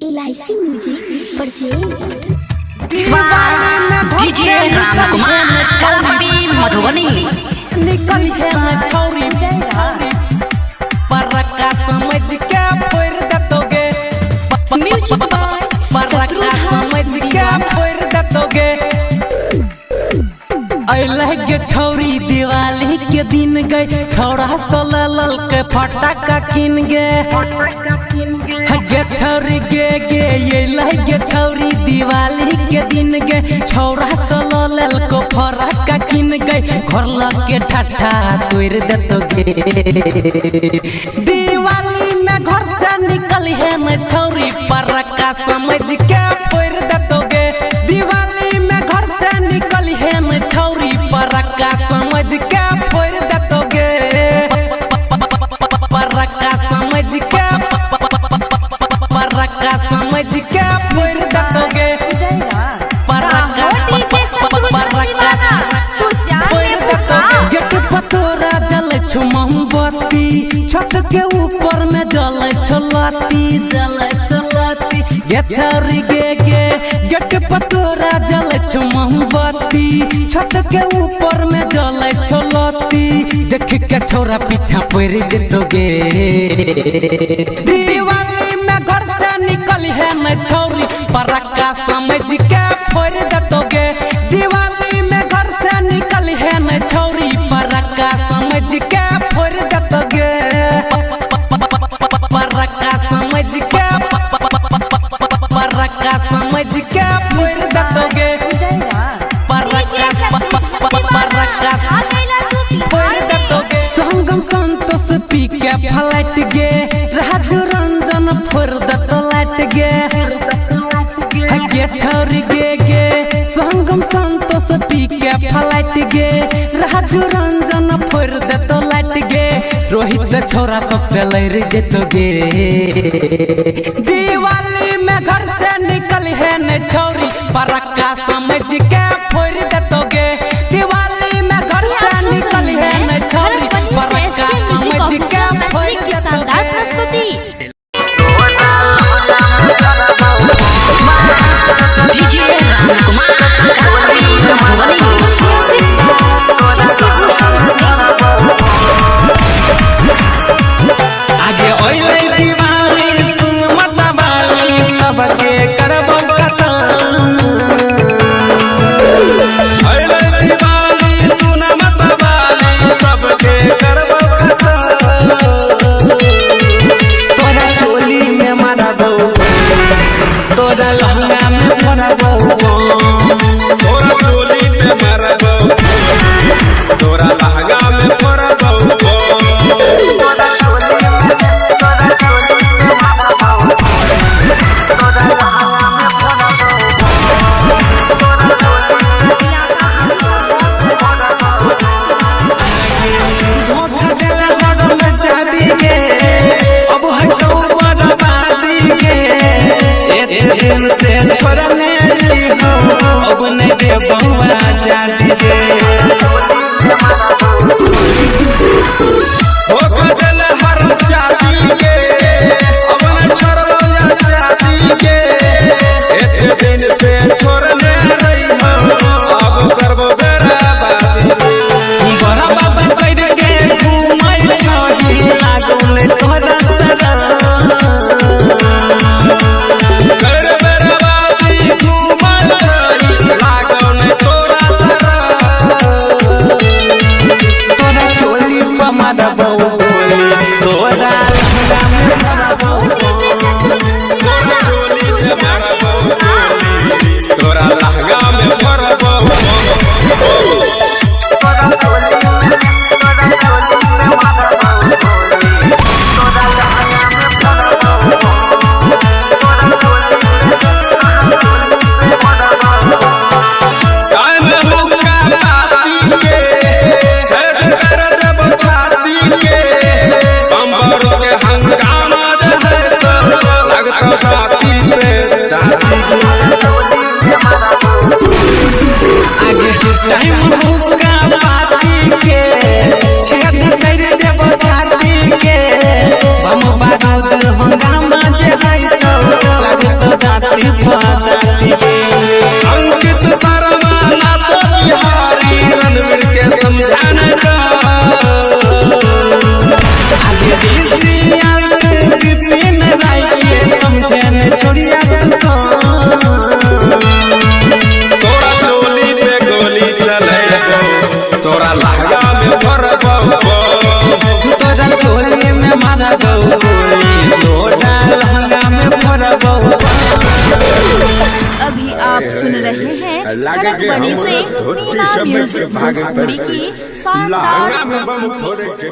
LIC music DJ Ramkumar Kalambi Madhubani निकल है छौरी परका समझ के फोड़ दतोगे म्यूजिक बाय परका समझ के फोड़ दतोगे अइले के छौरी दिवाली के दिन गए छौड़ा सोलल के फटाका किन गे गे छौरी गे ये लगे छौरी दिवाली के दिन गे छौड़ा सोलल को फटाका किन गए घर लगे ठट्ठा तोड़ दतोगे दिवाली में घर से निकल है न छौरी परका समझ के फोड़ दतोगे दिवाली में घर से निकल है न छौरी परका समझ के फोड़ दतोगे परका समझ के परका समझ के फोड़ दतोगे गेट पतोरा जल छु मोमबत्ती छत के ऊपर में जल छलती गे छौरी गे गेट पतोरा जल छु मोमबत्ती छत के ऊपर में जल छलती देख के छोरा पीछा पड़ जतोगे दिवाली में घर से निकल है न छौरी परका समझ के फोड़ दतोगे दिवाली में घर से निकल है न छौरी परका समझ के फोड़ दतोगे परका समझ के परका समझ के फोड़ दतोगे संगम संतोष पी के फलट गे राजू रंजन फोड़ दतलट गे गे छौरी गे संगम संतोष पी के फलट गे राजू रंजन फोड़ दतलट गे रोहित छोरा सबसे लड़ जतोगे दिवाली में घर से निकल है न छौरी परका समझ के फोड़ दतोगे दिवाली में घर से निकल है न छौरी परका समझ के फोड़ शानदार प्रस्तुति डीजे रामकुमार कलमबी मधुबनी आगे ओइले दिवाली सुन मत बाली सबके करबो खतम ओइले दिवाली सुन मत बाली सबके करबो खतम तोरा चोली में मारबो तोरा लहंगा में मारबो तोरा चोली में मारबो तोरा लहंगा में मारबो अब हटो बर्बादी के दिन से छोड़ने हो अब नहीं दे बउआ जाती के हो कदल हर जाती के अब न छोड़बो जाती के एते दिन से छोड़ने रही हो अब करबो बर्बादी बड़ा बाबा बैठ के घूमै छही लागो ने तोरा सदा कर बर्बादी घूमल छही लागो ने तोरा सरा तोरा चोली पर मारबो गोली तोरा लहंगा में मारबो तोरा चोली में मारबो तोरा लहंगा में मारबो टाइम मुक्का पाती के छेद कर देबो छाती के बम बारूद हंगामा जे है तो जाति जाति के अंकित शर्मा ना तो बिहारी रणवीर के समझाने का आगे दिसिया विपिन राय के समझे न छोड़िया तोरा चोली पे गोली चलेबो तोरा लहंगा में भरबो तोरा चोली में मारा गोली तोरा लहंगा में भरबो। अभी आप सुन रहे हैं खड़क बनी से मीना म्यूजिक भोजपुरी की शानदार प्रस्तुति।